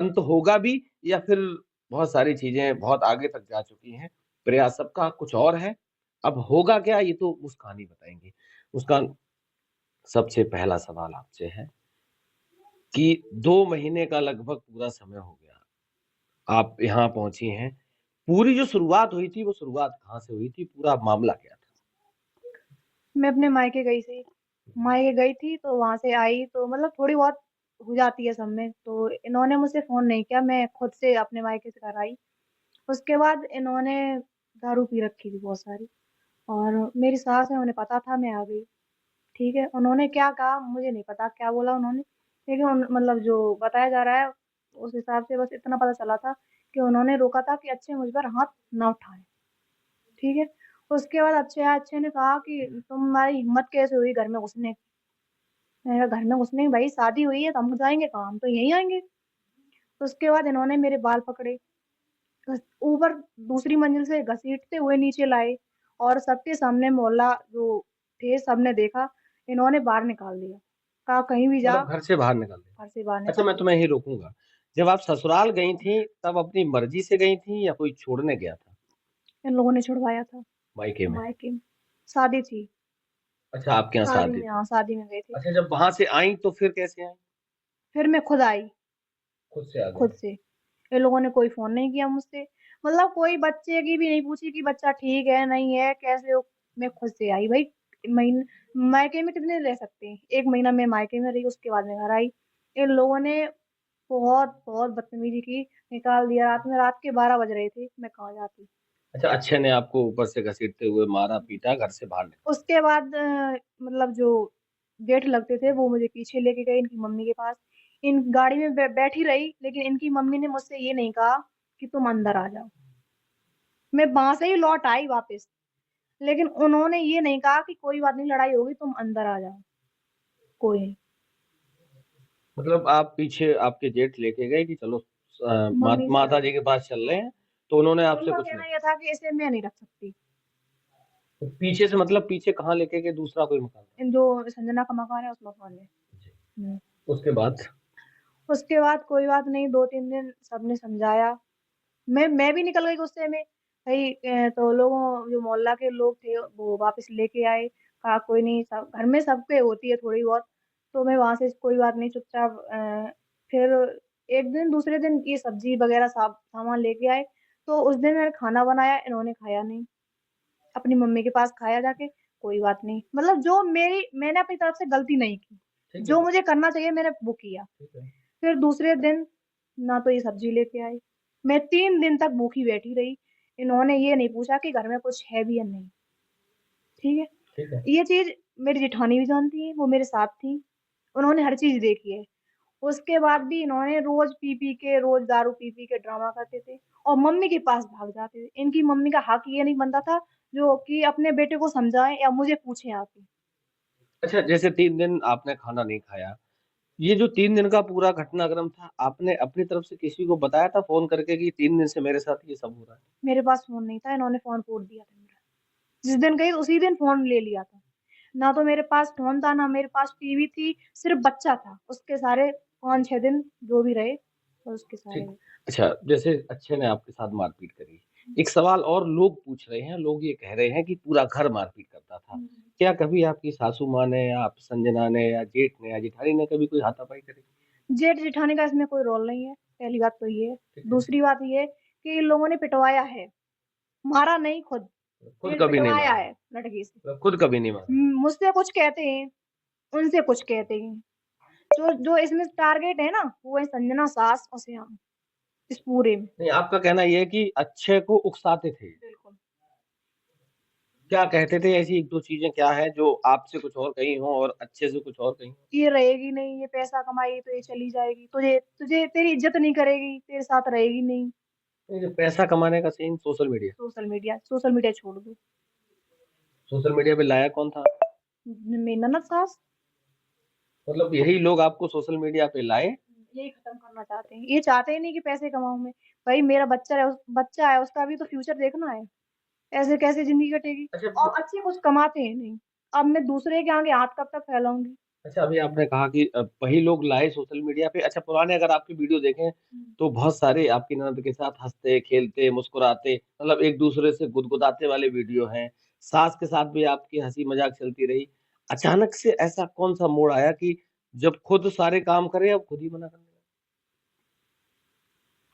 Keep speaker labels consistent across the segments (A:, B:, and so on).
A: अंत होगा भी या फिर बहुत सारी चीजें बहुत आगे तक जा चुकी हैं, प्रयास सबका कुछ और है, अब होगा क्या ये तो मुस्कान ही बताएंगी। मुस्कान, सबसे पहला सवाल आपसे है कि 2 महीने का लगभग पूरा समय हो गया आप यहाँ पहुंची हैं, पूरी जो शुरुआत हुई थी वो शुरुआत कहाँ से हुई थी, पूरा मामला क्या था?
B: मैं अपने मायके गई थी। मायके गई थी तो वहां से आई तो मतलब थोड़ी बहुत हो जाती है सब में, तो इन्होंने मुझसे फोन नहीं किया, मैं खुद से अपने मायके से घर आई। उसके बाद इन्होंने दारू पी रखी थी बहुत सारी, और मेरी सास है, उन्हें पता था मैं आ गई। ठीक है, उन्होंने क्या कहा मुझे नहीं पता, क्या बोला उन्होंने, लेकिन मतलब जो बताया जा रहा है उस हिसाब से बस इतना पता चला था कि उन्होंने रोका था कि अच्छे मुझ पर हाथ ना उठाए। ठीक है। उसके बाद अच्छे ने कहा कि तुम्हारी हिम्मत कैसे हुई घर में घुसने की। मैंने कहा घर में घुसने की, भाई शादी हुई है तो हम जाएंगे कहाँ, हम तो यहीं आएंगे। उसके बाद इन्होंने मेरे बाल पकड़े, ऊपर दूसरी मंजिल से घसीटते हुए नीचे लाए, और सबके सामने मोहल्ला जो थे सबने देखा। इन्होंने बाहर निकाल दिया, कहा कहीं भी जा,
A: मतलब घर से बाहर निकाल दिया?
B: घर से बाहर
A: अच्छा,
B: निकाल
A: मैं
B: दिया।
A: तुम्हें यही रोकूंगा, जब आप ससुराल गई थी तब अपनी मर्जी से गई थी या कोई छोड़ने गया था
B: इन लोगों ने छुड़वाया था।
A: मायके में?
B: मायके में शादी थी।
A: अच्छा, आपके यहाँ
B: शादी
A: शादी
B: में,
A: थी।
B: हाँ शादी में गए थे।
A: अच्छा, जब वहां से आई तो फिर कैसे आई?
B: फिर मैं खुद आई,
A: खुद से आ
B: खुद
A: गए?
B: से। इन लोगों ने कोई फोन नहीं किया मुझसे, मतलब कोई बच्चे की भी नहीं पूछी कि बच्चा ठीक है नहीं है कैसे हो। मैं खुद से आई भाई। महीने मायके में कितने रह सकते हैं, 1 महीना मैं मायके में रही, उसके बाद मैं घर आई। इन लोगों ने बहुत बहुत बदतमीजी की, निकाल दिया रात में, रात के 12 बज रहे थे, मैं कहाँ जाती।
A: अच्छा, अच्छे ने आपको ऊपर से घसीटते हुए मारा पीटा, घर से बाहर निकाल
B: उसके बाद मतलब जो गेट लगते थे वो मुझे पीछे लेके गए इनकी मम्मी के पास। इन गाड़ी में बैठी रही, लेकिन इनकी मम्मी ने मुझसे ये नहीं कहा कि तुम अंदर आ जाओ। मैं वहां से ही लौट आई वापस, लेकिन उन्होंने ये नहीं कहा कि कोई बात नहीं, लड़ाई होगी तुम अंदर आ जाओ। कोई नहीं।
A: मतलब आप पीछे आपके जेठ लेके गए कि चलो
B: मम्मी से
A: माता
B: लड़ाई।
A: जी के पास चल रहे हैं, तो उन्होंने आपसे
B: उनका
A: कुछ
B: कहना
A: नहीं?
B: यह था कि इसे मैं नहीं रख सकती।
A: तो पीछे से मतलब पीछे कहाँ लेके गए, दूसरा कोई मकान था?
B: इन जो संजना का मकान है उस मकान में।
A: जी।
B: हम्म।
A: उसके बाद?
B: उसके बाद कोई बात नहीं, 2-3 दिन सबने समझाया। मैं भी निकल गई गुस्से में भाई। तो लोगों जो मोहल्ला के लोग थे वो वापस लेके आए, कहा कोई नहीं, सब घर में सबके होती है थोड़ी बहुत। तो मैं वहां से कोई बात नहीं चुपचाप फिर एक दिन दूसरे दिन ये सब्जी वगैरह सब सामान लेके आए। तो उस दिन मैंने खाना बनाया, इन्होंने खाया नहीं, अपनी मम्मी के पास खाया जाके। कोई बात नहीं, मतलब जो मेरी मैंने अपनी तरफ से गलती नहीं की,
A: ठीक है।
B: जो मुझे करना चाहिए मैंने वो किया।
A: ठीक है।
B: फिर दूसरे दिन ना तो ये सब्जी लेके आई, मैं 3 दिन तक भूखी बैठी रही। इन्होंने ये नहीं पूछा कि घर में कुछ है भी या नहीं। ठीक है।
A: ठीक है।
B: ये चीज मेरी जेठानी भी जानती है, वो मेरे साथ थी, उन्होंने हर चीज देखी है। उसके बाद भी इन्होंने रोज पी पी के, रोज दारू पी पी के ड्रामा करते थे, और मम्मी के पास भाग जाते थे। इनकी मम्मी का हक ये नहीं बनता था जो कि अपने बेटे को समझाएं या मुझे पूछें आके।
A: अच्छा, जैसे 3 दिन आपने खाना नहीं खाया, ये जो 3 दिन का पूरा घटनाक्रम था, आपने अपनी तरफ से किसी को बताया था फोन करके कि 3 दिन से मेरे साथ ये सब हो रहा है?
B: मेरे पास फोन नहीं था, इन्होंने फोन तोड़ दिया था मेरा। जिस दिन गई उसी दिन फोन ले लिया था। ना तो मेरे पास फोन था, ना मेरे पास टीवी थी, सिर्फ बच्चा था। उसके सारे 5-6 दिन जो भी रहे, और उसके सारे
A: ठीक।
B: गए।
A: अच्छा, जैसे अच्छे ने आपके साथ मारपीट करी, एक सवाल और लोग पूछ रहे हैं, लोग ये कह रहे हैं कि पूरा घर मारपीट करता था, क्या कभी आपकी सासू माँ ने या आप संजना ने या जेठ ने या जेठानी ने कभी कोई हाथापाई करी?
B: जेठ जेठानी का इसमें कोई रोल नहीं है, पहली बात तो ये है।
A: ठीक है।
B: दूसरी बात ये कि इन लोगों ने पिटवाया है, मारा नहीं खुद।
A: खुद
B: ये
A: कभी नहीं
B: पिटवाया
A: मारा?
B: है लड़की से।
A: मतलब खुद कभी नहीं मारा?
B: मुझसे कुछ कहते हैं, उनसे कुछ कहते हैं। जो जो इसमें टारगेट है ना, वो है संजना, सास और श्याम, इस पूरे में।
A: नहीं, आपका कहना यह है कि अच्छे को उकसाते थे?
B: बिल्कुल।
A: क्या कहते थे, ऐसी एक दो चीजें क्या है जो आपसे कुछ और कही हो और अच्छे से कुछ और कही हो?
B: ये रहेगी नहीं, ये पैसा कमाएगी तो ये चली जाएगी, तुझे तुझे तेरी इज्जत नहीं करेगी, तेरे साथ रहेगी नहीं।
A: ये जो पैसा कमाने का scene, social media?
B: Social media छोड़ दो।
A: सोशल मीडिया पे लाया कौन था?
B: मेरी ननद सास।
A: मतलब यही लोग आपको सोशल मीडिया पे लाए?
B: यही खत्म करना चाहते हैं, ये चाहते ही नहीं कि पैसे कमाऊं मैं। भाई मेरा बच्चा है, उसका भी तो फ्यूचर देखना है। ऐसे कैसे जिंदगी कटेगी।
A: अच्छा,
B: और अच्छे कुछ कमाते हैं नहीं, अब मैं दूसरे के आगे हाथ कब तक फैलाऊंगी।
A: अच्छा, अभी आपने कहा कि वही लोग लाए सोशल मीडिया पे। अच्छा, पुराने अगर आपकी वीडियो देखें
B: हुँ।
A: तो बहुत सारे आपकी ननद के साथ हंसते खेलते मुस्कुराते, मतलब एक दूसरे से गुदगुदाते वाले वीडियो हैं। सास के साथ भी आपकी हंसी मजाक चलती रही। अचानक से ऐसा कौन सा मोड़ आया कि जब खुद सारे काम करे अब खुद ही मना करने लगे?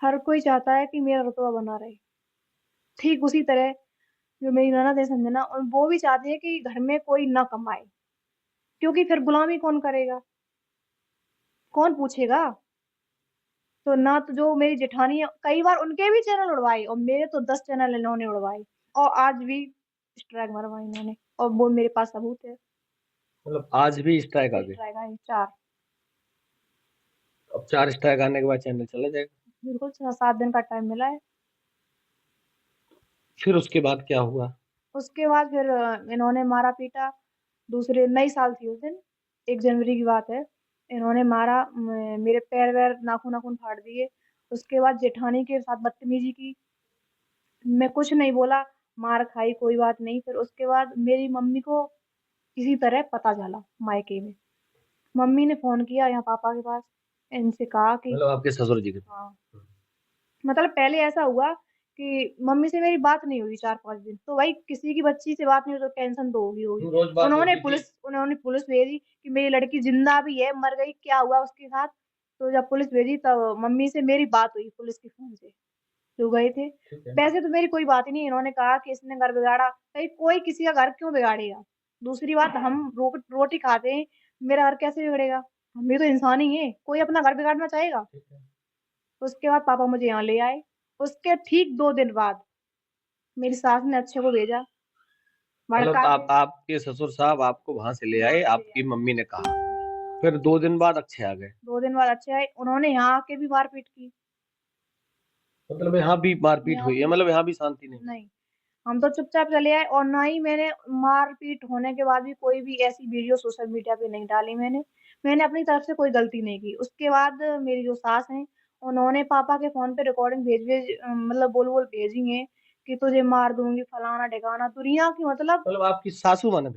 B: हर कोई चाहता है कि मेरा रुतबा बना रहे। ठीक उसी तरह जो मेरी ननद है संजना और वो भी चाहती है कि घर में कोई ना कमाए, क्योंकि फिर गुलामी कौन करेगा? कौन पूछेगा? तो ना तो जो मेरी जेठानी है कई बार उनके भी चैनल उड़वाए और मेरे तो 10 चैनल इन्होंने उड़वाए और आज भी स्ट्राइक मरवाए इन्होंने और वो मेरे पास सबूत है।
A: मतलब आज भी स्ट्राइक आ गए?
B: स्ट्राइक आए 4।
A: अब 4 स्ट्राइक आने के बाद चैनल चला जाएगा?
B: बिल्कुल 6-7 दिन का टाइम मिला है।
A: फिर उसके बाद क्या हुआ?
B: उसके बाद फिर इन्होंने मारा-पीटा। दूसरे नई साल थी उस दिन, 1 जनवरी की बात है। इन्होंने मारा मेरे पैर-वैर, नाखून-वाखून फाड़ दिए। उसके बाद जेठानी के साथ बदतमीज़ी की। मैं कुछ नहीं बोला, मार खाई कोई बात नहीं। फिर उसके बाद मेरी मम्मी को किसी तरह पता चला मायके में। मम्मी ने फ़ोन किया यहाँ पापा के पास, इनसे कहा कि
A: मतलब आपके ससुर जी के
B: हाँ,
A: पास?
B: मतलब पहले ऐसा हुआ कि मम्मी से मेरी बात नहीं हुई 4-5 दिन, तो भाई किसी की बच्ची से बात नहीं हुई तो टेंशन तो होगी।
A: रोज बात होती थी?
B: उन्होंने पुलिस भेजी कि मेरी लड़की ज़िंदा भी है, मर गई, क्या हुआ उसके साथ? तो जब पुलिस भेजी तब मम्मी से मेरी बात हुई पुलिस के फ़ोन से, जो गए थे।
A: ठीक है।
B: वैसे तो मेरी कोई बात ही नहीं, इन्होंने कहा कि इसने घर बिगाड़ा, भई कोई किसी का घर क्यों बिगाड़ेगा? दूसरी बात हम रोटी खाते हैं, मेरा घर कैसे बिगड़ेगा? हम भी तो इंसान ही हैं, कोई अपना घर बिगाड़ना चाहेगा?
A: ठीक है।
B: उसके बाद पापा मुझे यहाँ ले आए। उसके ठीक 2 दिन बाद मेरी सास ने अच्छे को भेजा,
A: मतलब
B: भड़का
A: आप
B: के
A: आपके ससुर साहब आपको वहां से ले
B: वहाँ
A: आए,
B: से ले
A: आपकी
B: आए।
A: मम्मी ने कहा। फिर 2 दिन बाद अक्षय आ गए।
B: 2 दिन बाद अच्छे आए, उन्होंने यहाँ आके भी मारपीट की।
A: मतलब यहाँ भी मारपीट
B: यहाँ
A: हुई है,
B: भी
A: मतलब यहाँ भी शांति नहीं?
B: नहीं, हम तो चुपचाप चले आए और ना ही मैंने मारपीट होने के बाद भी कोई भी ऐसी वीडियो सोशल मीडिया पे नहीं डाली मैंने। मैंने अपनी तरफ से कोई गलती नहीं की। उसके बाद मेरी जो सास हैं, उन्होंने पापा के फ़ोन पे रिकॉर्डिंग भेज-भेज मतलब बोल-बोल भेजी हैं कि तुझे मार दूँगी, फलाना-ढिकाना, दुनिया की मतलब
A: मतलब आपकी सासू माँ ने भेजा?